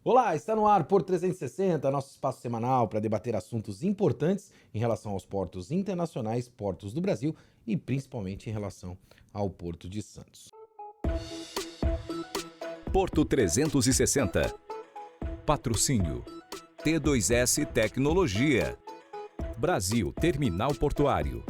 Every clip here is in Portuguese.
Olá, está no ar Porto 360, nosso espaço semanal para debater assuntos importantes em relação aos portos internacionais, portos do Brasil e principalmente em relação ao Porto de Santos. Porto 360. Patrocínio T2S Tecnologia. Brasil Terminal Portuário.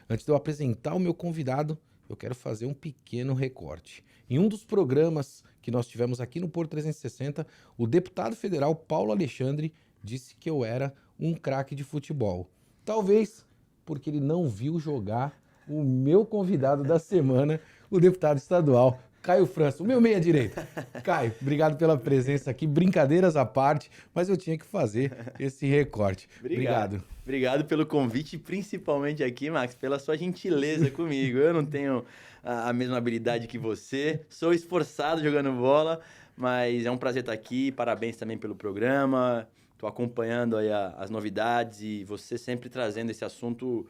Antes de eu apresentar o meu convidado, eu quero fazer um pequeno recorte. Em um dos programas que nós tivemos aqui no Porto 360, o deputado federal Paulo Alexandre disse que eu era um craque de futebol. Talvez porque ele não viu jogar o meu convidado da semana, o deputado estadual Caio França, o meu meia-direita. Caio, obrigado pela presença aqui, brincadeiras à parte, mas eu tinha que fazer esse recorte. Obrigado. Obrigado pelo convite, principalmente aqui, Max, pela sua gentileza comigo. Eu não tenho a mesma habilidade que você, sou esforçado jogando bola, mas é um prazer estar aqui. Parabéns também pelo programa. Estou acompanhando aí as novidades e você sempre trazendo esse assunto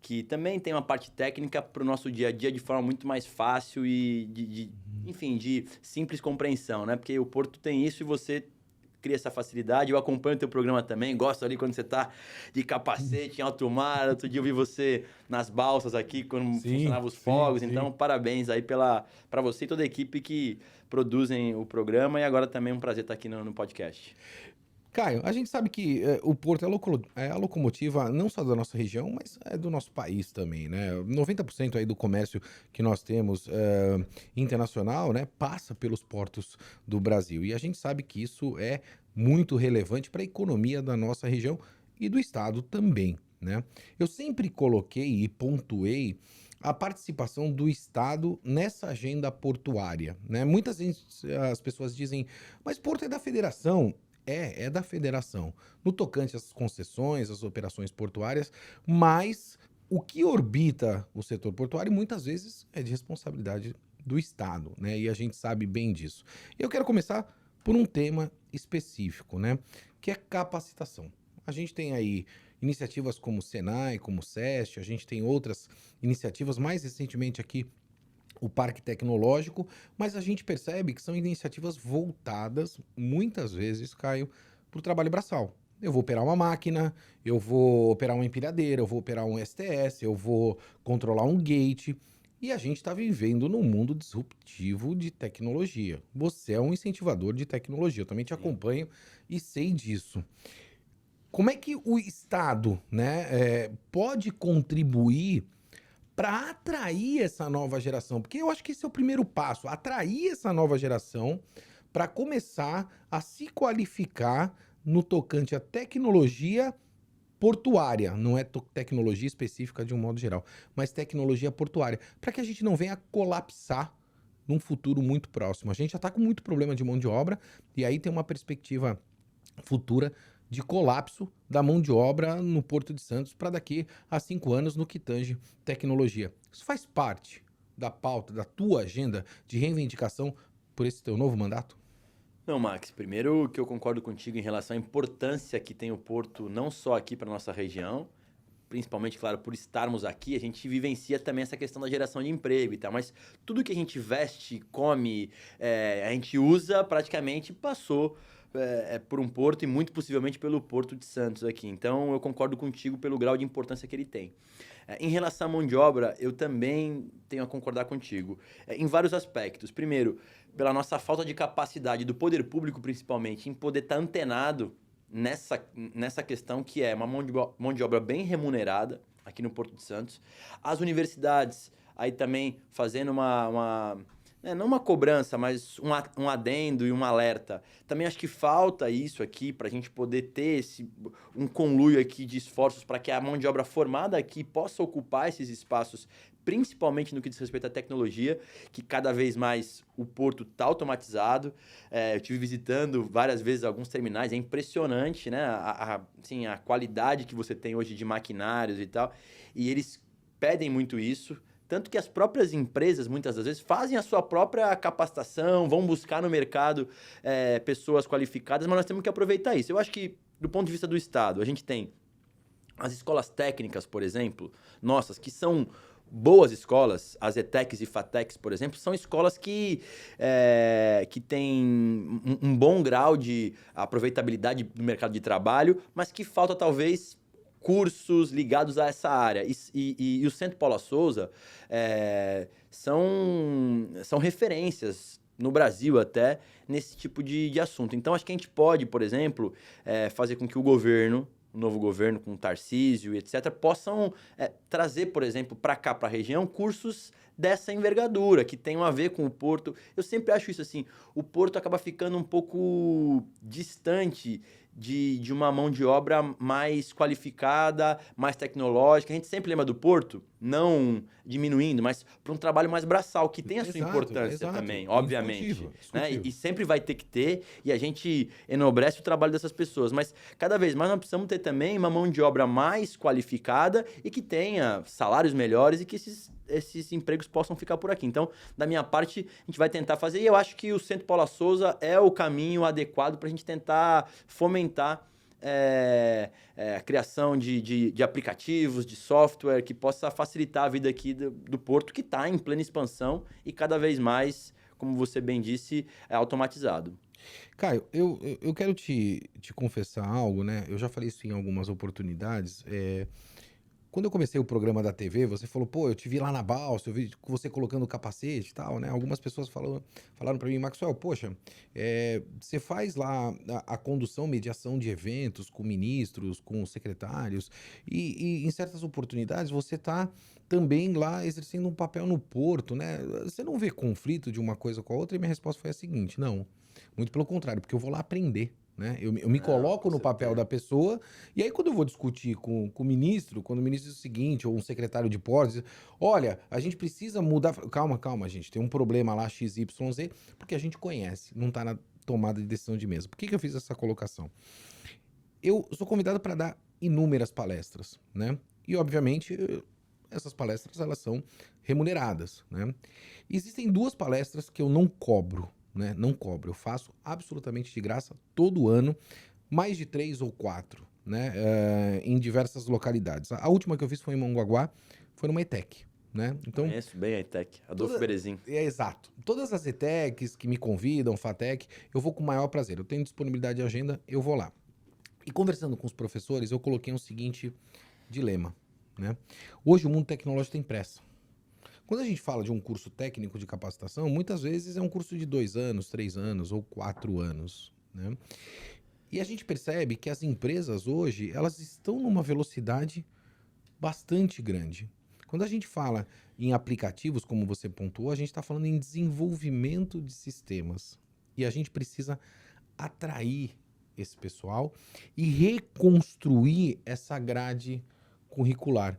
que também tem uma parte técnica para o nosso dia a dia de forma muito mais fácil e, enfim, de simples compreensão, né? Porque o Porto tem isso e você cria essa facilidade. Eu acompanho o teu programa também, gosto ali quando você tá de capacete em alto mar. Outro dia eu vi você nas balsas aqui, quando funcionavam os fogos. Então, parabéns aí para você e toda a equipe que produzem o programa. E agora também é um prazer estar aqui no podcast. Caio, a gente sabe que o Porto é a locomotiva não só da nossa região, mas é do nosso país também, né? 90% aí do comércio que nós temos internacional, né, passa pelos portos do Brasil. E a gente sabe que isso é muito relevante para a economia da nossa região e do estado também, né? Eu sempre coloquei e pontuei a participação do Estado nessa agenda portuária, né? Muitas vezes as pessoas dizem, mas Porto é da federação. É da federação, no tocante às concessões, às operações portuárias, mas o que orbita o setor portuário muitas vezes é de responsabilidade do Estado, né? E a gente sabe bem disso. Eu quero começar por um tema específico, né? Que é capacitação. A gente tem aí iniciativas como o Senai, como o SESC, a gente tem outras iniciativas, mais recentemente aqui o Parque Tecnológico, mas a gente percebe que são iniciativas voltadas, muitas vezes, Caio, para o trabalho braçal. Eu vou operar uma máquina, eu vou operar uma empilhadeira, eu vou operar um STS, eu vou controlar um gate. E a gente está vivendo num mundo disruptivo de tecnologia. Você é um incentivador de tecnologia, eu também te acompanho e sei disso. Como é que o Estado, né, pode contribuir para atrair essa nova geração? Porque eu acho que esse é o primeiro passo, atrair essa nova geração para começar a se qualificar no tocante à tecnologia portuária, não é tecnologia específica de um modo geral, mas tecnologia portuária, para que a gente não venha colapsar num futuro muito próximo. A gente já está com muito problema de mão de obra e aí tem uma perspectiva futura de colapso da mão de obra no Porto de Santos para daqui a 5 anos no que tange tecnologia. Isso faz parte da pauta, da tua agenda de reivindicação por esse teu novo mandato? Não, Max, primeiro que eu concordo contigo em relação à importância que tem o Porto, não só aqui para nossa região, principalmente, claro, por estarmos aqui, a gente vivencia também essa questão da geração de emprego e tal, mas tudo que a gente veste, come, a gente usa, praticamente passou por um porto e muito possivelmente pelo Porto de Santos aqui. Então, eu concordo contigo pelo grau de importância que ele tem. Em relação à mão de obra, eu também tenho a concordar contigo, em vários aspectos. Primeiro, pela nossa falta de capacidade do poder público, principalmente, em poder estar antenado nessa questão que é uma mão de obra bem remunerada aqui no Porto de Santos. As universidades aí também fazendo não uma cobrança, mas um adendo e um alerta. Também acho que falta isso aqui para a gente poder ter um conluio aqui de esforços para que a mão de obra formada aqui possa ocupar esses espaços, principalmente no que diz respeito à tecnologia, que cada vez mais o porto está automatizado. Eu estive visitando várias vezes alguns terminais, é impressionante, né? Assim, a qualidade que você tem hoje de maquinários e tal, e eles pedem muito isso. Tanto que as próprias empresas, muitas das vezes, fazem a sua própria capacitação, vão buscar no mercado pessoas qualificadas, mas nós temos que aproveitar isso. Eu acho que, do ponto de vista do Estado, a gente tem as escolas técnicas, por exemplo, nossas, que são boas escolas, as ETECs e FATECs, por exemplo, são escolas que têm um bom grau de aproveitabilidade do mercado de trabalho, mas que falta talvez cursos ligados a essa área. E o Centro Paula Souza são referências no Brasil até nesse tipo de assunto. Então, acho que a gente pode, por exemplo, fazer com que o novo governo, com Tarcísio, etc., possam trazer, por exemplo, para cá, para a região, cursos dessa envergadura, que tenham a ver com o Porto. Eu sempre acho isso assim, o Porto acaba ficando um pouco distante de uma mão de obra mais qualificada, mais tecnológica. A gente sempre lembra do Porto, não diminuindo, mas para um trabalho mais braçal, que tem a sua importância também, obviamente. Né? E sempre vai ter que ter, e a gente enobrece o trabalho dessas pessoas. Mas cada vez mais nós precisamos ter também uma mão de obra mais qualificada e que tenha salários melhores e que esses empregos possam ficar por aqui. Então, da minha parte, a gente vai tentar fazer. E eu acho que o Centro Paula Souza é o caminho adequado para a gente tentar fomentar a criação de aplicativos, de software que possa facilitar a vida aqui do Porto, que está em plena expansão e cada vez mais, como você bem disse, é automatizado. Caio, eu quero te confessar algo, né? Eu já falei isso em algumas oportunidades. Quando eu comecei o programa da TV, você falou, pô, eu te vi lá na balsa, eu vi você colocando o capacete e tal, né? Algumas pessoas falaram para mim, Maxwell, poxa, você faz lá a condução, mediação de eventos com ministros, com secretários, e em certas oportunidades você tá também lá exercendo um papel no Porto, né? Você não vê conflito de uma coisa com a outra? E minha resposta foi a seguinte, não, muito pelo contrário, porque eu vou lá aprender. Né? Eu me coloco no papel da pessoa, e aí quando eu vou discutir com o ministro, quando o ministro diz o seguinte, ou um secretário de portos, diz, olha, a gente precisa mudar... Calma, gente, tem um problema lá, XYZ, porque a gente conhece, não está na tomada de decisão de mesa. Por que eu fiz essa colocação? Eu sou convidado para dar inúmeras palestras, né? E, obviamente, essas palestras, elas são remuneradas, né? Existem duas palestras que eu não cobro, né? Não cobro, eu faço absolutamente de graça todo ano, mais de 3 ou 4, né? Em diversas localidades. A última que eu fiz foi em Mongaguá, foi numa ETEC, né? Então, conheço bem a ETEC, Adolfo Berezin. Exato. Todas as ETECs que me convidam, FATEC, eu vou com o maior prazer. Eu tenho disponibilidade de agenda, eu vou lá. E conversando com os professores, eu coloquei um seguinte dilema, né? Hoje o mundo tecnológico tem pressa. Quando a gente fala de um curso técnico de capacitação, muitas vezes é um curso de 2 anos, 3 anos ou 4 anos, né? E a gente percebe que as empresas hoje, elas estão numa velocidade bastante grande. Quando a gente fala em aplicativos, como você pontuou, a gente está falando em desenvolvimento de sistemas. E a gente precisa atrair esse pessoal e reconstruir essa grade curricular.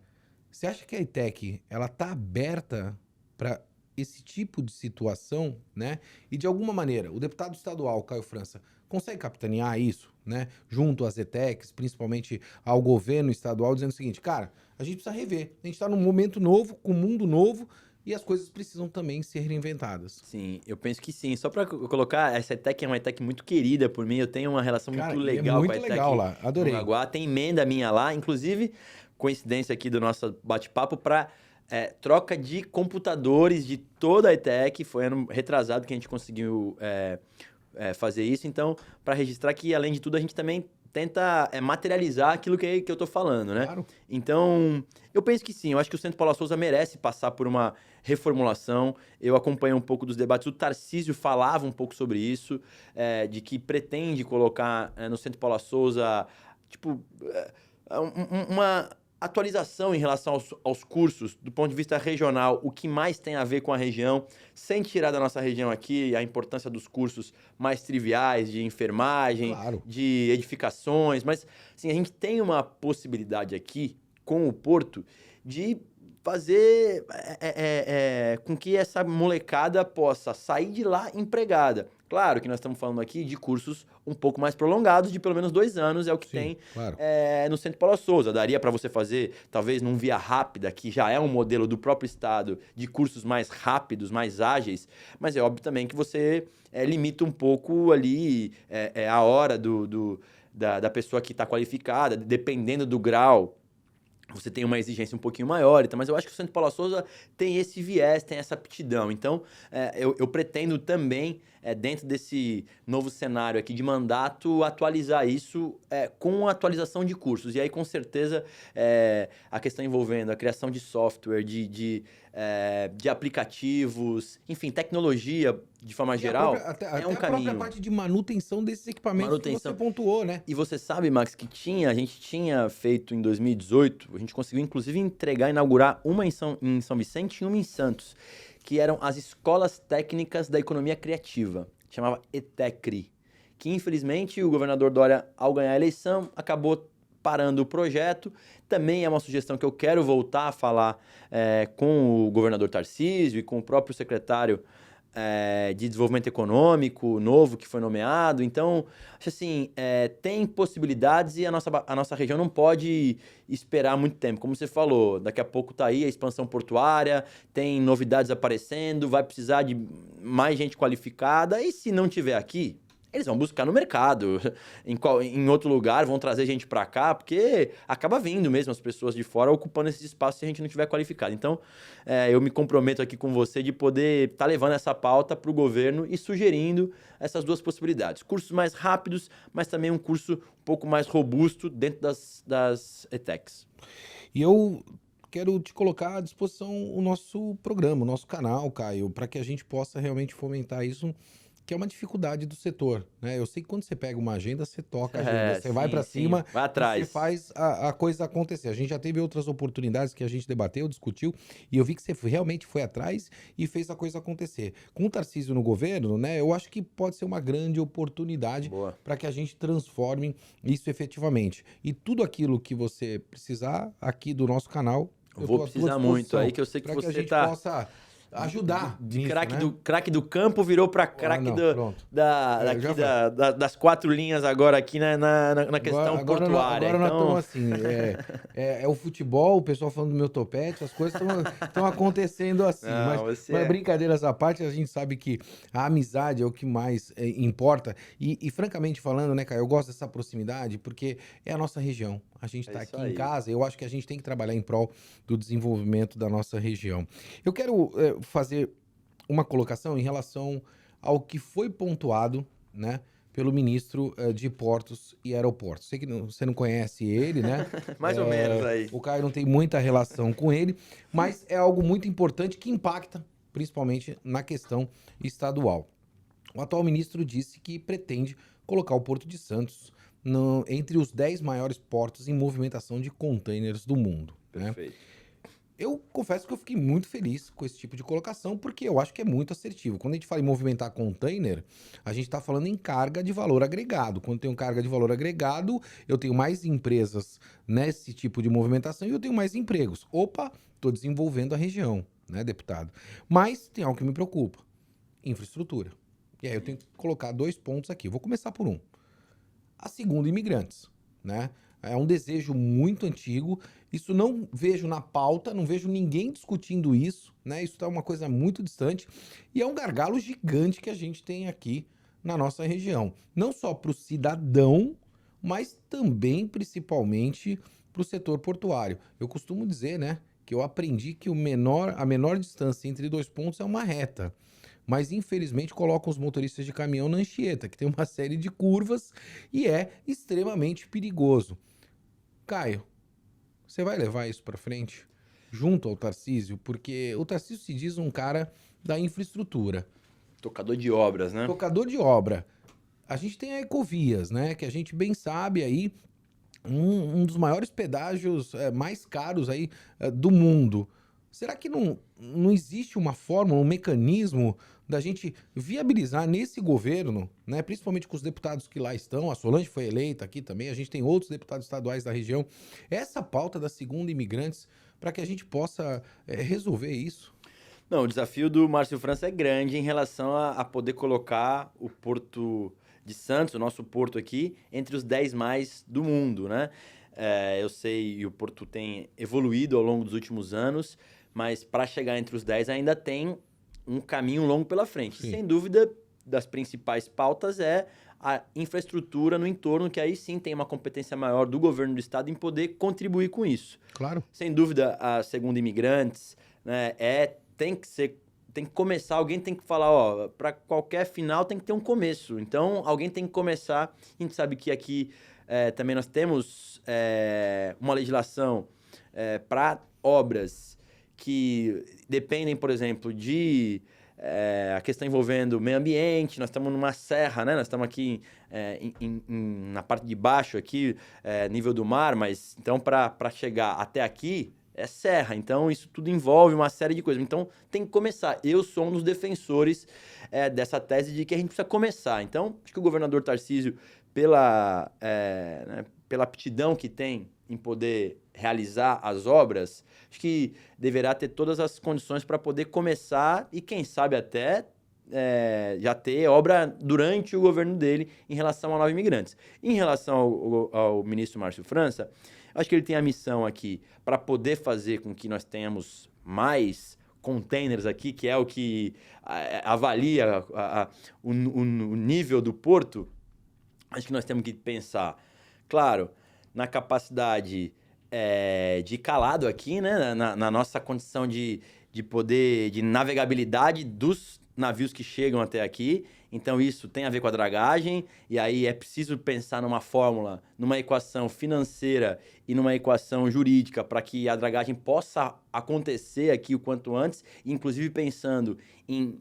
Você acha que a ETEC ela está aberta para esse tipo de situação, né? E de alguma maneira, o deputado estadual, Caio França, consegue capitanear isso, né? Junto às ETECs, principalmente ao governo estadual, dizendo o seguinte, cara, a gente precisa rever. A gente está num momento novo, com um mundo novo, e as coisas precisam também ser reinventadas. Sim, eu penso que sim. Só para colocar, essa ETEC é uma ETEC muito querida por mim. Eu tenho uma relação muito legal com a ETEC. Muito legal lá, adorei. Mongaguá. Tem emenda minha lá, inclusive, coincidência aqui do nosso bate-papo, para troca de computadores de toda a ETEC. Foi ano retrasado que a gente conseguiu fazer isso. Então, para registrar que, além de tudo, a gente também tenta materializar aquilo que eu tô falando, né? Claro. Então, eu penso que sim. Eu acho que o Centro Paula Souza merece passar por uma reformulação. Eu acompanhei um pouco dos debates. O Tarcísio falava um pouco sobre isso, de que pretende colocar no Centro Paula Souza, tipo, uma atualização em relação aos cursos, do ponto de vista regional, o que mais tem a ver com a região, sem tirar da nossa região aqui a importância dos cursos mais triviais, de enfermagem, claro, de edificações, mas assim, a gente tem uma possibilidade aqui, com o Porto, de fazer com que essa molecada possa sair de lá empregada. Claro que nós estamos falando aqui de cursos um pouco mais prolongados, de pelo menos 2 anos, é o que tem claro. No Centro Paula Souza. Daria para você fazer, talvez, num Via Rápida, que já é um modelo do próprio Estado, de cursos mais rápidos, mais ágeis, mas é óbvio também que você limita um pouco ali a hora da pessoa que está qualificada, dependendo do grau você tem uma exigência um pouquinho maior, então, mas eu acho que o Centro Paula Souza tem esse viés, tem essa aptidão. Então, eu pretendo também, dentro desse novo cenário aqui de mandato, atualizar isso com a atualização de cursos. E aí, com certeza, a questão envolvendo a criação de software, de aplicativos, enfim, tecnologia de forma geral, até é um a caminho. própria parte de manutenção desses equipamentos que você pontuou, né? E você sabe, Max, que a gente tinha feito em 2018, a gente conseguiu inclusive inaugurar uma em São Vicente e uma em Santos, que eram as Escolas Técnicas da Economia Criativa, chamava ETECRI, que infelizmente o governador Dória, ao ganhar a eleição, acabou parando o projeto. Também é uma sugestão que eu quero voltar a falar com o governador Tarcísio e com o próprio secretário de desenvolvimento econômico novo que foi nomeado. Então, acho assim, tem possibilidades e a nossa região não pode esperar muito tempo. Como você falou, daqui a pouco está aí a expansão portuária, tem novidades aparecendo, vai precisar de mais gente qualificada e se não tiver aqui, eles vão buscar no mercado, em outro lugar, vão trazer gente para cá, porque acaba vindo mesmo as pessoas de fora ocupando esses espaços se a gente não tiver qualificado. Então, eu me comprometo aqui com você de poder estar levando essa pauta para o governo e sugerindo essas duas possibilidades. Cursos mais rápidos, mas também um curso um pouco mais robusto dentro das ETECs. E eu quero te colocar à disposição o nosso programa, o nosso canal, Caio, para que a gente possa realmente fomentar isso, que é uma dificuldade do setor, né? Eu sei que quando você pega uma agenda, você toca a agenda, você vai para cima, vai atrás. você faz a coisa acontecer. A gente já teve outras oportunidades que a gente debateu, discutiu, e eu vi que você realmente foi atrás e fez a coisa acontecer. Com o Tarcísio no governo, né? Eu acho que pode ser uma grande oportunidade para que a gente transforme isso efetivamente. E tudo aquilo que você precisar aqui do nosso canal, eu vou precisar muito aí, que eu sei que você está possa ajudar. De craque do campo virou para craque das 4 linhas agora aqui na questão portuária. Agora nós estamos assim, é o futebol, o pessoal falando do meu topete, as coisas estão acontecendo assim. Não, mas brincadeiras à parte, a gente sabe que a amizade é o que mais importa. E francamente falando, né, Caio, eu gosto dessa proximidade porque é a nossa região. A gente está aqui em casa, eu acho que a gente tem que trabalhar em prol do desenvolvimento da nossa região. Eu quero fazer uma colocação em relação ao que foi pontuado, né, pelo ministro de Portos e Aeroportos. Sei que você não conhece ele, né? Mais ou menos aí. O Caio não tem muita relação com ele, mas é algo muito importante que impacta, principalmente na questão estadual. O atual ministro disse que pretende colocar o Porto de Santos entre os 10 maiores portos em movimentação de containers do mundo. Perfeito. Né? Eu confesso que eu fiquei muito feliz com esse tipo de colocação, porque eu acho que é muito assertivo. Quando a gente fala em movimentar container, a gente está falando em carga de valor agregado. Quando tem carga de valor agregado, eu tenho mais empresas nesse tipo de movimentação e eu tenho mais empregos. Opa, estou desenvolvendo a região, né, deputado? Mas tem algo que me preocupa: infraestrutura. E aí eu tenho que colocar 2 pontos aqui. Vou começar por um. A segunda, imigrantes, né? É um desejo muito antigo. Isso não vejo na pauta, não vejo ninguém discutindo isso, né? Isso tá uma coisa muito distante e é um gargalo gigante que a gente tem aqui na nossa região. Não só para o cidadão, mas também, principalmente, para o setor portuário. Eu costumo dizer, né, que eu aprendi que a menor distância entre 2 pontos é uma reta. Mas, infelizmente, colocam os motoristas de caminhão na Anchieta, que tem uma série de curvas e é extremamente perigoso. Caio, você vai levar isso para frente junto ao Tarcísio? Porque o Tarcísio se diz um cara da infraestrutura. Tocador de obras, né? Tocador de obra. A gente tem a Ecovias, né? Que a gente bem sabe aí, um dos maiores pedágios mais caros aí do mundo. Será que não existe uma forma, um mecanismo da gente viabilizar nesse governo, né, principalmente com os deputados que lá estão, a Solange foi eleita aqui também, a gente tem outros deputados estaduais da região, essa pauta da segunda imigrantes, para que a gente possa resolver isso? Não, o desafio do Márcio França é grande em relação a poder colocar o Porto de Santos, o nosso porto aqui, entre os 10 mais do mundo, né? Eu sei que o Porto tem evoluído ao longo dos últimos anos, mas para chegar entre os 10 ainda tem um caminho longo pela frente. E, sem dúvida, das principais pautas é a infraestrutura no entorno, que aí sim tem uma competência maior do governo do estado em poder contribuir com isso. Claro. Sem dúvida, a Segunda Imigrantes, né, tem que começar, alguém tem que falar, ó, para qualquer final tem que ter um começo. Então, alguém tem que começar. A gente sabe que aqui também nós temos uma legislação para obras que dependem, por exemplo, de a questão envolvendo o meio ambiente. Nós estamos numa serra, né? Nós estamos aqui na parte de baixo, aqui, nível do mar, mas então para chegar até aqui é serra. Então isso tudo envolve uma série de coisas. Então tem que começar. Eu sou um dos defensores dessa tese de que a gente precisa começar. Então acho que o governador Tarcísio, pela aptidão que tem em poder realizar as obras, acho que deverá ter todas as condições para poder começar e, quem sabe, até já ter obra durante o governo dele em relação a Nova Imigrantes. Em relação ao ministro Márcio França, acho que ele tem a missão aqui para poder fazer com que nós tenhamos mais containers aqui, que é o que avalia o nível do porto. Acho que nós temos que pensar, claro, na capacidade de calado aqui, né? Na nossa condição de poder, de navegabilidade dos navios que chegam até aqui. Então, isso tem a ver com a dragagem, e aí é preciso pensar numa fórmula, numa equação financeira e numa equação jurídica para que a dragagem possa acontecer aqui o quanto antes, inclusive pensando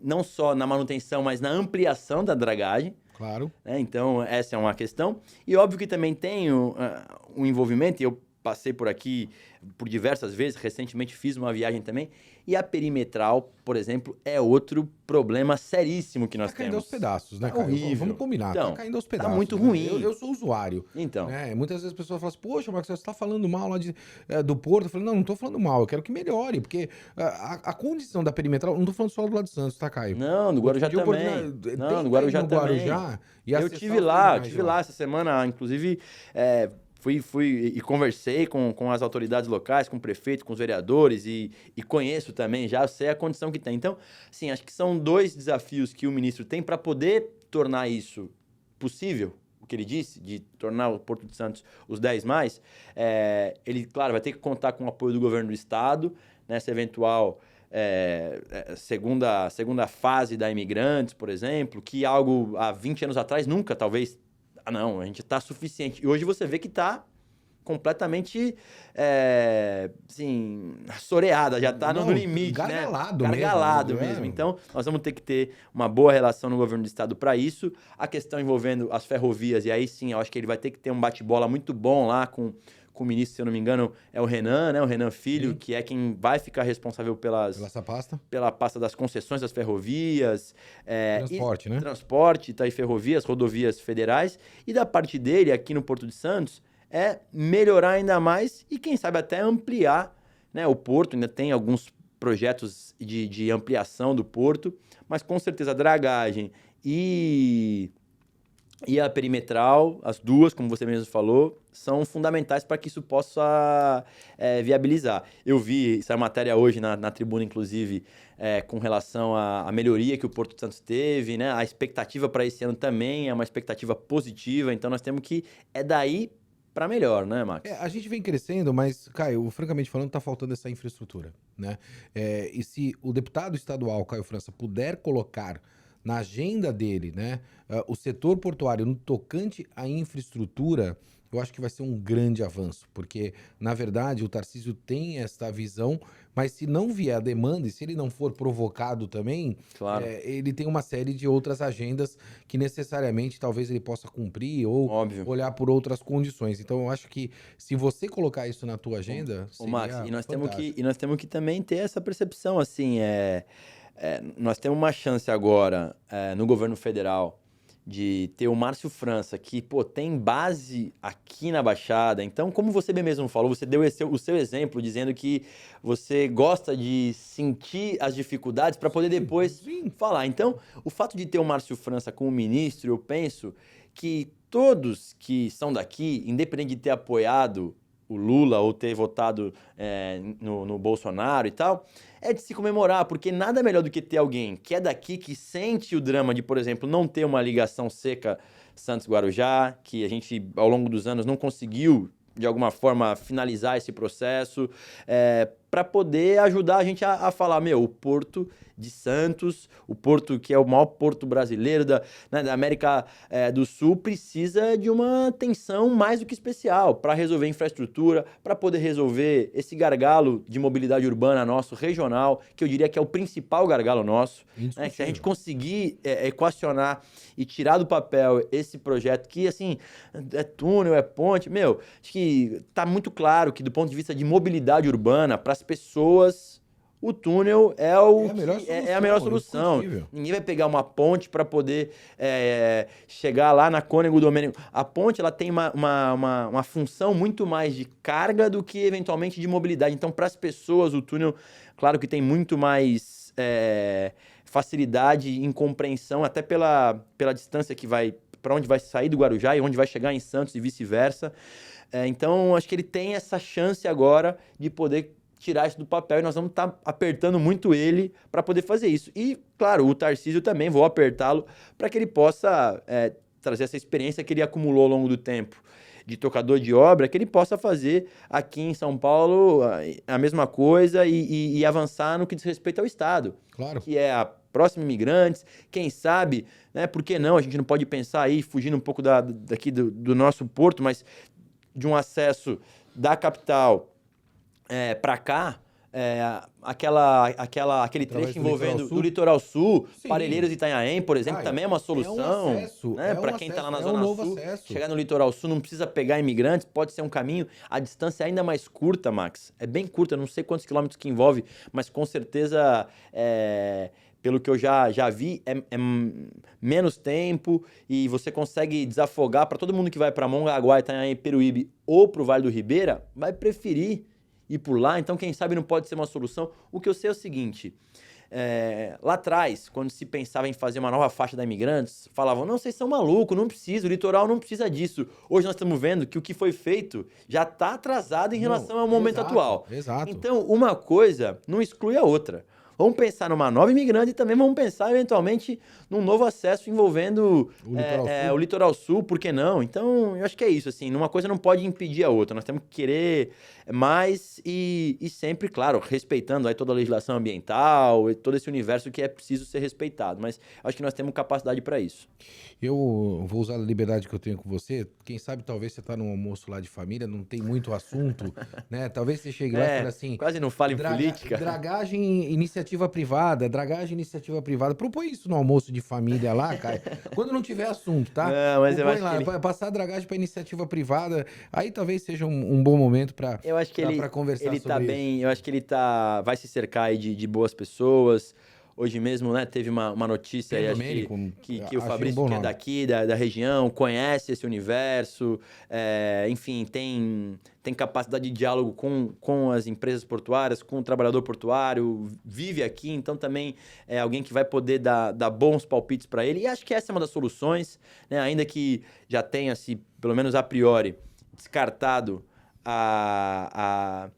não só na manutenção, mas na ampliação da dragagem. Claro. Então, essa é uma questão. E óbvio que também tem um envolvimento, e eu passei por aqui por diversas vezes, recentemente fiz uma viagem também, e a perimetral, por exemplo, é outro problema seríssimo que nós temos. Tá caindo aos pedaços, né, Tá Caio? horrível. Vamos combinar, então, tá caindo aos pedaços. Tá muito né? ruim. Eu sou usuário. Então. Né? Muitas vezes as pessoas falam assim, poxa, Marcos, você está falando mal lá do Porto. Eu falei, não estou falando mal, eu quero que melhore, porque a condição da perimetral, não estou falando só do lado de Santos, tá, Caio? Não, no Guarujá também. No Guarujá também. Eu tive lá essa semana, inclusive... Fui e conversei com as autoridades locais, com o prefeito, com os vereadores e conheço também, já sei a condição que tem. Então, sim, acho que são 2 desafios que o ministro tem para poder tornar isso possível, o que ele disse, de tornar o Porto de Santos os 10 mais. Ele, claro, vai ter que contar com o apoio do governo do estado, nessa eventual segunda fase da Imigrantes, por exemplo, que algo há 20 anos atrás nunca, talvez... não, a gente está suficiente. E hoje você vê que está completamente, assim, assoreada, já está no limite, gargalado, né? Gargalado mesmo. Então, nós vamos ter que ter uma boa relação no governo do estado para isso. A questão envolvendo as ferrovias, e aí sim, eu acho que ele vai ter que ter um bate-bola muito bom lá com o ministro, se eu não me engano, é o Renan, né? O Renan Filho, que é quem vai ficar responsável pela pasta das concessões das ferrovias. Transporte, né? Transporte, tá aí ferrovias, rodovias federais. E da parte dele, aqui no Porto de Santos, é melhorar ainda mais e, quem sabe, até ampliar, né? O porto ainda tem alguns projetos de ampliação do porto, mas com certeza a dragagem e a perimetral, as duas, como você mesmo falou, são fundamentais para que isso possa viabilizar. Eu vi essa matéria hoje na tribuna, inclusive, com relação à melhoria que o Porto de Santos teve, né? A expectativa para esse ano também é uma expectativa positiva, então nós temos que daí para melhor, né, Max? A gente vem crescendo, mas, Caio, francamente falando, está faltando essa infraestrutura, né? E se o deputado estadual, Caio França, puder colocar na agenda dele, né, o setor portuário no tocante à infraestrutura, eu acho que vai ser um grande avanço, porque, na verdade, o Tarcísio tem esta visão, mas se não vier a demanda e se ele não for provocado também, claro. Ele tem uma série de outras agendas que necessariamente talvez ele possa cumprir ou olhar por outras condições. Então, eu acho que se você colocar isso na tua agenda, Max, e nós temos que também ter essa percepção, assim, nós temos uma chance agora no governo federal de ter o Márcio França, que, tem base aqui na Baixada. Então, como você bem mesmo falou, você deu o seu exemplo, dizendo que você gosta de sentir as dificuldades para poder depois falar. Então, o fato de ter o Márcio França como ministro, eu penso que todos que são daqui, independente de ter apoiado o Lula ou ter votado no Bolsonaro e tal, é de se comemorar, porque nada melhor do que ter alguém que é daqui, que sente o drama de, por exemplo, não ter uma ligação seca Santos-Guarujá, que a gente, ao longo dos anos, não conseguiu, de alguma forma, finalizar esse processo, para poder ajudar a gente a falar, o Porto de Santos, o porto que é o maior porto brasileiro da América do Sul, precisa de uma atenção mais do que especial para resolver infraestrutura, para poder resolver esse gargalo de mobilidade urbana nosso, regional, que eu diria que é o principal gargalo nosso. Se a gente conseguir equacionar e tirar do papel esse projeto que, assim, é túnel, é ponte, acho que está muito claro que, do ponto de vista de mobilidade urbana, para as pessoas, o túnel é a melhor solução. Ninguém vai pegar uma ponte para poder chegar lá na Cônego Domênico. A ponte ela tem uma função muito mais de carga do que, eventualmente, de mobilidade. Então, para as pessoas, o túnel, claro que tem muito mais facilidade em compreensão, até pela distância que vai, para onde vai sair do Guarujá e onde vai chegar em Santos e vice-versa. Então, acho que ele tem essa chance agora de poder tirar isso do papel e nós vamos estar apertando muito ele para poder fazer isso. E, claro, o Tarcísio também, vou apertá-lo para que ele possa trazer essa experiência que ele acumulou ao longo do tempo de tocador de obra, que ele possa fazer aqui em São Paulo a mesma coisa e avançar no que diz respeito ao Estado. Claro. Que é a próxima imigrantes, quem sabe, né, por que não? A gente não pode pensar aí, fugindo um pouco daqui do nosso porto, mas de um acesso da capital para cá, aquele trecho envolvendo do Litoral Sul, Parelheiros e Itanhaém, por exemplo, também é uma solução. Para quem está lá na Zona Sul, chegar no Litoral Sul não precisa pegar imigrantes, pode ser um caminho. A distância é ainda mais curta, Max. É bem curta, não sei quantos quilômetros que envolve, mas com certeza, pelo que eu já vi, é menos tempo e você consegue desafogar. Para todo mundo que vai para Mongaguá, Itanhaém, Peruíbe ou para o Vale do Ribeira, vai preferir ir por lá, então quem sabe não pode ser uma solução. O que eu sei é o seguinte, lá atrás, quando se pensava em fazer uma nova faixa da Imigrantes, falavam, não, vocês são malucos, não precisa, o litoral não precisa disso. Hoje nós estamos vendo que o que foi feito já está atrasado em relação ao momento atual. Exato. Então, uma coisa não exclui a outra. Vamos pensar numa nova imigrante e também vamos pensar, eventualmente, num novo acesso envolvendo o Litoral Sul, por que não? Então, eu acho que é isso, assim, uma coisa não pode impedir a outra. Nós temos que querer mais e sempre, claro, respeitando aí toda a legislação ambiental e todo esse universo que é preciso ser respeitado. Mas acho que nós temos capacidade para isso. Eu vou usar a liberdade que eu tenho com você. Quem sabe, talvez você está num almoço lá de família, não tem muito assunto, né? Talvez você chegue lá e fale assim... Quase não fala em política. Dragagem, iniciativa privada. Propõe isso no almoço de família lá, cara. Quando não tiver assunto, tá? Não, mas eu acho lá, que passar a dragagem para iniciativa privada. Aí talvez seja um bom momento para conversar ele sobre tá bem, eu acho que ele vai se cercar aí de boas pessoas. Hoje mesmo, né, teve uma notícia aí, acho que o Fabrício, que é daqui, da região, conhece esse universo, enfim, tem capacidade de diálogo com as empresas portuárias, com o trabalhador portuário, vive aqui, então também é alguém que vai poder dar bons palpites para ele. E acho que essa é uma das soluções, né, ainda que já tenha-se, pelo menos a priori, descartado a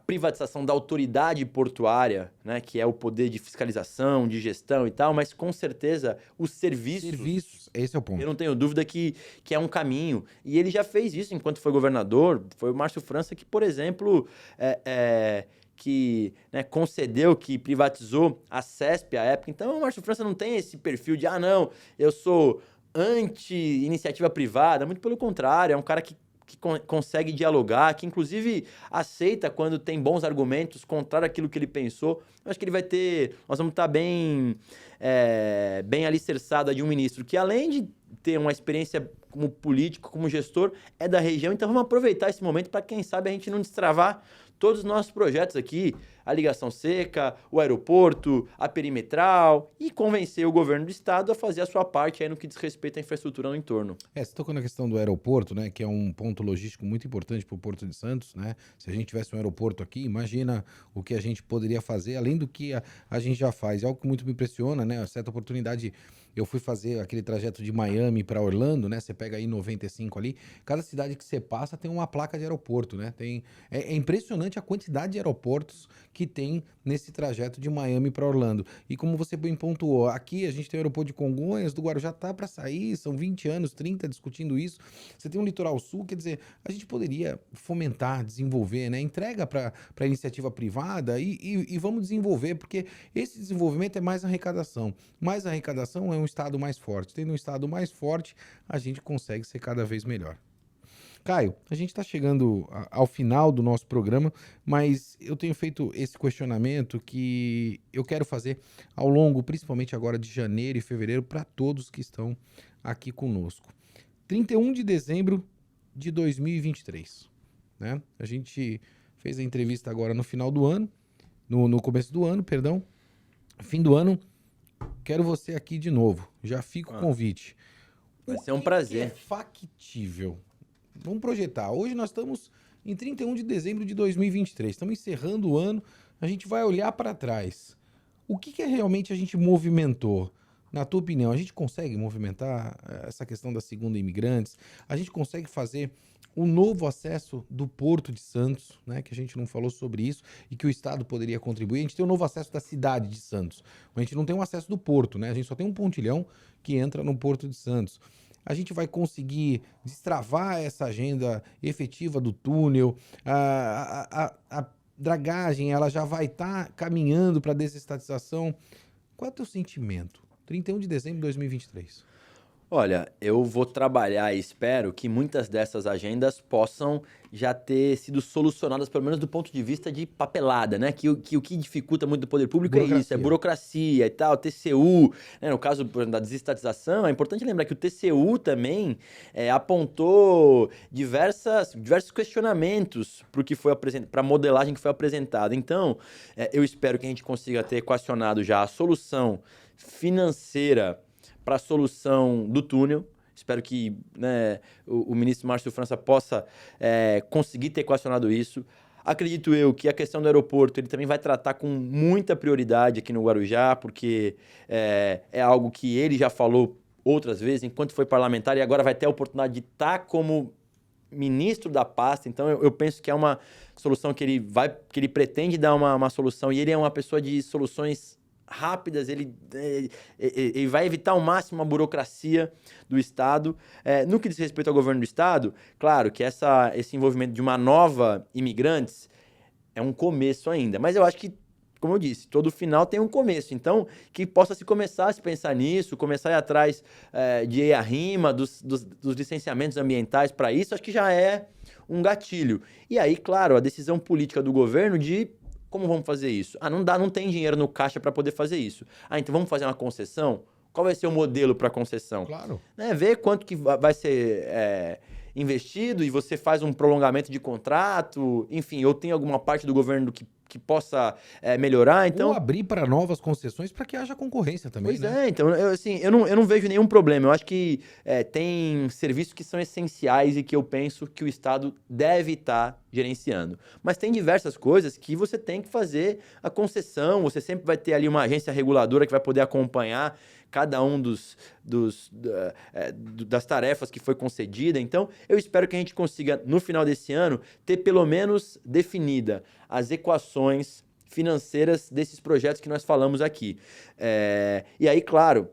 privatização da autoridade portuária, né, que é o poder de fiscalização, de gestão e tal, mas com certeza os serviços, esse é o ponto. Eu não tenho dúvida que é um caminho. E ele já fez isso enquanto foi governador. Foi o Márcio França que, por exemplo, concedeu, que privatizou a CESP à época. Então, o Márcio França não tem esse perfil de, não, eu sou anti-iniciativa privada. Muito pelo contrário, é um cara que consegue dialogar, que inclusive aceita quando tem bons argumentos, contrário àquilo que ele pensou. Eu acho que nós vamos estar bem alicerçado de um ministro que, além de ter uma experiência como político, como gestor, é da região. Então vamos aproveitar esse momento para, quem sabe, a gente não destravar todos os nossos projetos aqui, a ligação seca, o aeroporto, a perimetral, e convencer o governo do estado a fazer a sua parte aí no que diz respeito à infraestrutura no entorno. Você tocou na questão do aeroporto, né, que é um ponto logístico muito importante para o Porto de Santos, né? Se a gente tivesse um aeroporto aqui, imagina o que a gente poderia fazer, além do que a gente já faz. É algo que muito me impressiona, né? Certa oportunidade eu fui fazer aquele trajeto de Miami para Orlando, né? Você pega aí 95 ali, cada cidade que você passa tem uma placa de aeroporto, né? É impressionante a quantidade de aeroportos que tem nesse trajeto de Miami para Orlando. E como você bem pontuou, aqui a gente tem o aeroporto de Congonhas, do Guarujá tá para sair, são 20 anos, 30 discutindo isso. Você tem um litoral sul, quer dizer, a gente poderia fomentar, desenvolver, né? Entrega para a iniciativa privada e vamos desenvolver, porque esse desenvolvimento é mais arrecadação. Mais arrecadação é um estado mais forte. Tendo um estado mais forte, a gente consegue ser cada vez melhor. Caio, a gente está chegando ao final do nosso programa, mas eu tenho feito esse questionamento que eu quero fazer ao longo, principalmente agora de janeiro e fevereiro, para todos que estão aqui conosco. 31 de dezembro de 2023, né? A gente fez a entrevista agora no final do ano, no começo do ano, perdão. Fim do ano, quero você aqui de novo. Já fica o convite. Vai ser um prazer. É factível. Vamos projetar. Hoje nós estamos em 31 de dezembro de 2023. Estamos encerrando o ano. A gente vai olhar para trás. O que realmente a gente movimentou? Na tua opinião, a gente consegue movimentar essa questão da segunda imigrantes? A gente consegue fazer um novo acesso do Porto de Santos, né, que a gente não falou sobre isso e que o Estado poderia contribuir? A gente tem um novo acesso da cidade de Santos. A gente não tem um acesso do Porto, né? A gente só tem um pontilhão que entra no Porto de Santos. A gente vai conseguir destravar essa agenda efetiva do túnel, a dragagem ela já vai estar caminhando para a desestatização. Qual é o teu sentimento? 31 de dezembro de 2023. Olha, eu vou trabalhar e espero que muitas dessas agendas possam já ter sido solucionadas, pelo menos do ponto de vista de papelada, né? Que o que dificulta muito do poder público é isso, é burocracia e tal, TCU, né? No caso da desestatização, é importante lembrar que o TCU também apontou diversos questionamentos para o que foi apresentado, para a modelagem que foi apresentada. Então, eu espero que a gente consiga ter equacionado já a solução financeira para a solução do túnel. Espero que, né, o ministro Márcio França possa conseguir ter equacionado isso. Acredito eu que a questão do aeroporto ele também vai tratar com muita prioridade aqui no Guarujá, porque é algo que ele já falou outras vezes, enquanto foi parlamentar, e agora vai ter a oportunidade de estar como ministro da pasta. Então, eu penso que é uma solução que ele pretende dar uma solução, e ele é uma pessoa de soluções rápidas, ele vai evitar ao máximo a burocracia do Estado. No que diz respeito ao governo do Estado, claro que esse envolvimento de uma nova imigrantes é um começo ainda, mas eu acho que, como eu disse, todo final tem um começo. Então, que possa se começar a se pensar nisso, começar a ir atrás de EIA-RIMA, dos licenciamentos ambientais para isso, acho que já é um gatilho. E aí, claro, a decisão política do governo de como vamos fazer isso? Não tem dinheiro no caixa para poder fazer isso. Então vamos fazer uma concessão? Qual vai ser o modelo para concessão? Claro. Ver quanto que vai ser investido e você faz um prolongamento de contrato, enfim, ou tem alguma parte do governo que possa melhorar, então... Ou abrir para novas concessões para que haja concorrência também, Pois né? então, eu não vejo nenhum problema. Eu acho que tem serviços que são essenciais e que eu penso que o Estado deve estar gerenciando. Mas tem diversas coisas que você tem que fazer a concessão, você sempre vai ter ali uma agência reguladora que vai poder acompanhar cada um das tarefas que foi concedida. Então, eu espero que a gente consiga, no final desse ano, ter pelo menos definida as equações financeiras desses projetos que nós falamos aqui. E aí, claro,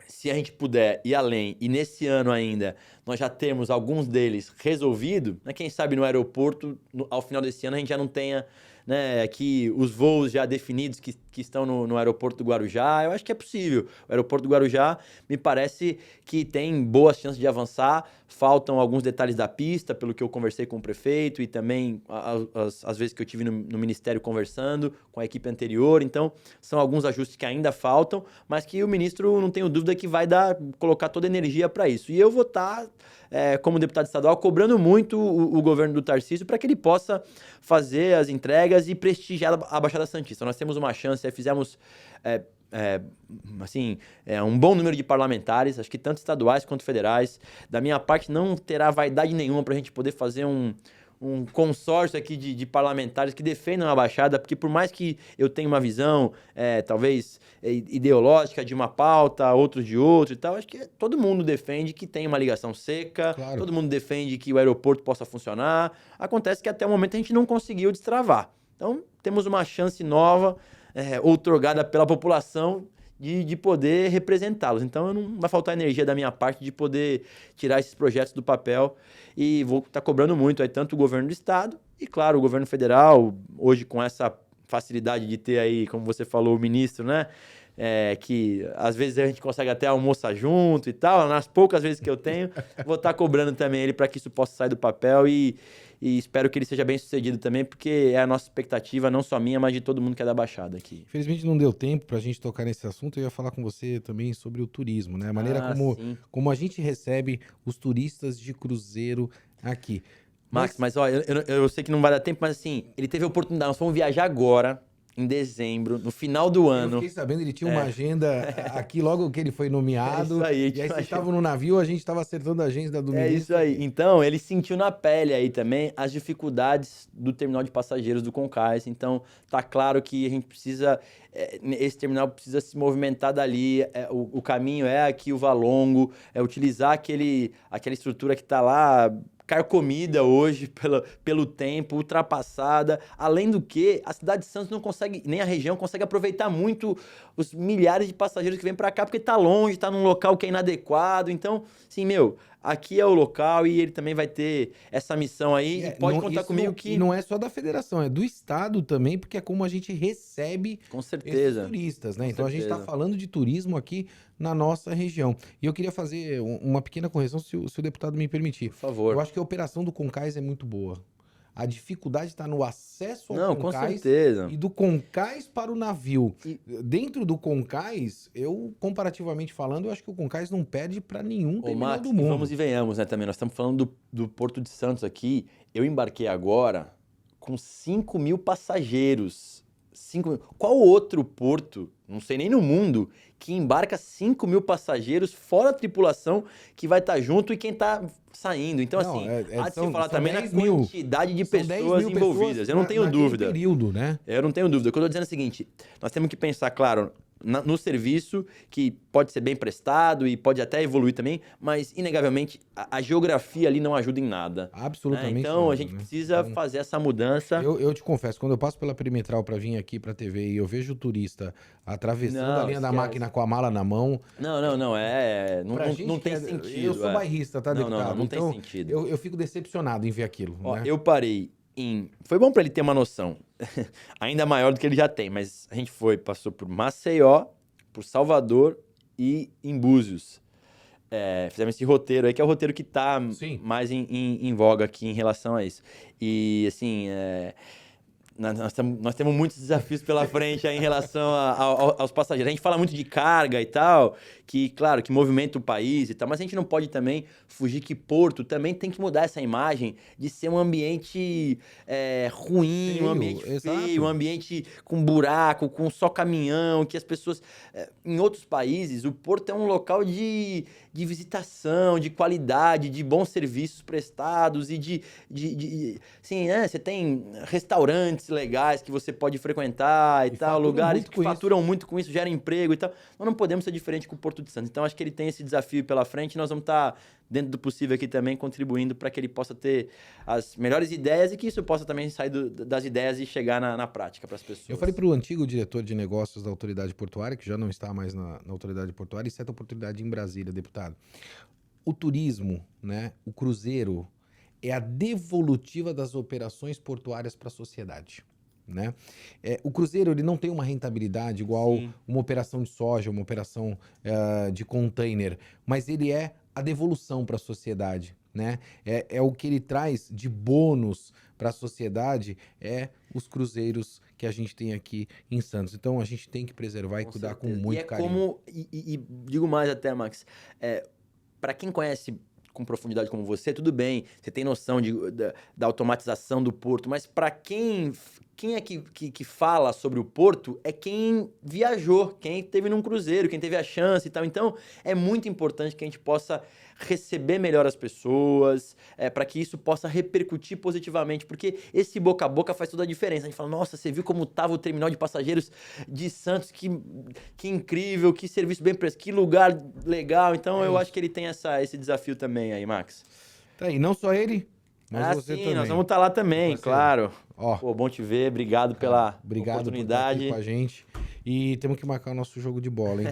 se a gente puder ir além, e nesse ano ainda nós já temos alguns deles resolvidos, né, quem sabe no aeroporto, ao final desse ano, a gente já não tenha, né, aqui os voos já definidos que estão no aeroporto do Guarujá. Eu acho que é possível. O aeroporto do Guarujá me parece que tem boas chances de avançar. Faltam alguns detalhes da pista, pelo que eu conversei com o prefeito e também as vezes que eu estive no Ministério conversando com a equipe anterior. Então, são alguns ajustes que ainda faltam, mas que o ministro, não tenho dúvida, que vai colocar toda a energia para isso. E eu vou estar, como deputado estadual, cobrando muito o governo do Tarcísio para que ele possa fazer as entregas e prestigiar a Baixada Santista. Nós temos uma chance, fizemos um bom número de parlamentares, acho que tanto estaduais quanto federais. Da minha parte, não terá vaidade nenhuma para a gente poder fazer um consórcio aqui de parlamentares que defendam a Baixada, porque por mais que eu tenha uma visão, talvez ideológica de uma pauta, outros de outra e tal, acho que todo mundo defende que tem uma ligação seca, Claro. todo mundo defende que o aeroporto possa funcionar. Acontece que até o momento a gente não conseguiu destravar. Então, temos uma chance nova, outorgada pela população, de poder representá-los. Então, não vai faltar energia da minha parte de poder tirar esses projetos do papel e vou estar cobrando muito aí, tanto o governo do estado e, claro, o governo federal, hoje com essa facilidade de ter aí, como você falou, o ministro, né? Que às vezes a gente consegue até almoçar junto e tal, nas poucas vezes que eu tenho, vou estar cobrando também ele para que isso possa sair do papel e espero que ele seja bem sucedido também, porque é a nossa expectativa, não só minha, mas de todo mundo que é da Baixada aqui. Infelizmente não deu tempo pra gente tocar nesse assunto, eu ia falar com você também sobre o turismo, né? A maneira como a gente recebe os turistas de cruzeiro aqui. Max, mas ó, eu sei que não vai dar tempo, mas assim, ele teve a oportunidade, nós vamos viajar agora, em dezembro, no final do ano. Eu fiquei sabendo, ele tinha uma agenda aqui logo que ele foi nomeado. É isso aí, e aí vocês estavam no navio, a gente estava acertando a agenda do ministro. É isso aí. Então, ele sentiu na pele aí também as dificuldades do terminal de passageiros do Concais. Então, tá claro que a gente precisa... esse terminal precisa se movimentar dali. O caminho é aqui o Valongo, utilizar aquela estrutura que está lá... carcomida hoje pelo tempo, ultrapassada. Além do que, a cidade de Santos não consegue, nem a região consegue aproveitar muito os milhares de passageiros que vêm para cá, porque tá longe, tá num local que é inadequado. Então, assim, aqui é o local e ele também vai ter essa missão aí. E pode contar comigo que... E não é só da federação, é do estado também, porque é como a gente recebe com certeza esses turistas, né? Com então certeza. A gente está falando de turismo aqui na nossa região. E eu queria fazer uma pequena correção, se o deputado me permitir. Por favor. Eu acho que a operação do Concais é muito boa. A dificuldade está no acesso ao Concais com certeza. E do Concais para o navio. Dentro do Concais, comparativamente falando, eu acho que o Concais não perde para nenhum terminal do mundo. Vamos e venhamos, né, também. Nós estamos falando do Porto de Santos aqui. Eu embarquei agora com 5 mil passageiros. 5 mil. Qual outro porto, não sei nem no mundo, que embarca 5 mil passageiros, fora a tripulação que vai estar junto e quem está saindo? Então, há de se falar também na quantidade de pessoas envolvidas. Eu não tenho dúvida. Período, né? Eu não tenho dúvida. O que eu estou dizendo é o seguinte, nós temos que pensar, claro... no serviço, que pode ser bem prestado e pode até evoluir também, mas, inegavelmente, a geografia ali não ajuda em nada. Absolutamente. Então, nada, a gente precisa fazer essa mudança. Eu te confesso, quando eu passo pela perimetral para vir aqui para a TV e eu vejo o turista atravessando a linha da máquina com a mala na mão... Não tem sentido. Eu sou bairrista, tá, deputado? Não tem sentido. Eu fico decepcionado em ver aquilo. Ó, né? Eu parei Foi bom para ele ter uma noção, ainda maior do que ele já tem, mas a gente passou por Maceió, por Salvador e em Búzios. Fizemos esse roteiro aí, que é o roteiro que tá mais em voga aqui em relação a isso. E, assim, nós temos muitos desafios pela frente aí em relação aos passageiros. A gente fala muito de carga e tal, que, claro, que movimenta o país e tal, mas a gente não pode também fugir que Porto também tem que mudar essa imagem de ser um ambiente ruim, feio, um ambiente feio, um ambiente com buraco, com só caminhão, que as pessoas... em outros países, o Porto é um local de visitação, de qualidade, de bons serviços prestados e você tem restaurantes legais que você pode frequentar e tal, lugares que faturam muito com isso, geram emprego e tal. Nós não podemos ser diferente com o Porto de Santos. Então, acho que ele tem esse desafio pela frente e nós vamos estar, dentro do possível aqui também, contribuindo para que ele possa ter as melhores ideias e que isso possa também sair das ideias e chegar na prática para as pessoas. Eu falei para o antigo diretor de negócios da Autoridade Portuária, que já não está mais na Autoridade Portuária, e certa oportunidade em Brasília, deputado. O turismo, né, o cruzeiro, é a devolutiva das operações portuárias para a sociedade. Né? O cruzeiro ele não tem uma rentabilidade igual uma operação de soja, uma operação de container, mas ele é a devolução para a sociedade. Né? É o que ele traz de bônus para a sociedade, os cruzeiros que a gente tem aqui em Santos. Então a gente tem que preservar e cuidar com muito carinho. E digo mais até, Max, para quem conhece com profundidade como você, tudo bem, você tem noção da automatização do porto, mas para quem quem é que fala sobre o Porto é quem viajou, quem esteve num cruzeiro, quem teve a chance e tal. Então, é muito importante que a gente possa receber melhor as pessoas, para que isso possa repercutir positivamente, porque esse boca a boca faz toda a diferença. A gente fala, nossa, você viu como estava o terminal de passageiros de Santos, que incrível, que serviço bem prestado, que lugar legal. Então, eu acho que ele tem esse desafio também aí, Max. Tá aí, não só ele, mas você sim, também. nós vamos estar lá também, claro. Ó, Pô, bom te ver, obrigado pela obrigado oportunidade. por estar aqui com a gente. E temos que marcar o nosso jogo de bola, hein?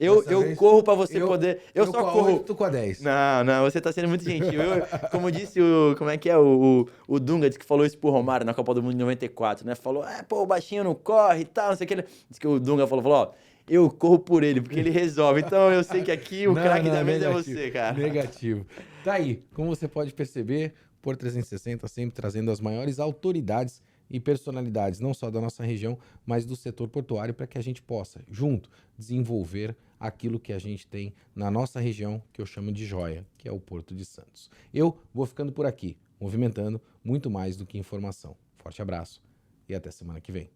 Eu vez, corro pra você poder. Eu só com a corro. 8, tu com a 10. Não, você tá sendo muito gentil. Como disse como é que é? O Dunga disse que falou isso pro Romário na Copa do Mundo de 94, né? Falou, pô, o baixinho não corre e tal, não sei o que. Disse que o Dunga falou, ó, eu corro por ele, porque ele resolve. Então eu sei que aqui o craque da mesa é você, cara. Negativo. Tá aí, como você pode perceber, por 360 sempre trazendo as maiores autoridades e personalidades, não só da nossa região, mas do setor portuário, para que a gente possa, junto, desenvolver aquilo que a gente tem na nossa região, que eu chamo de joia, que é o Porto de Santos. Eu vou ficando por aqui, movimentando muito mais do que informação. Forte abraço e até semana que vem.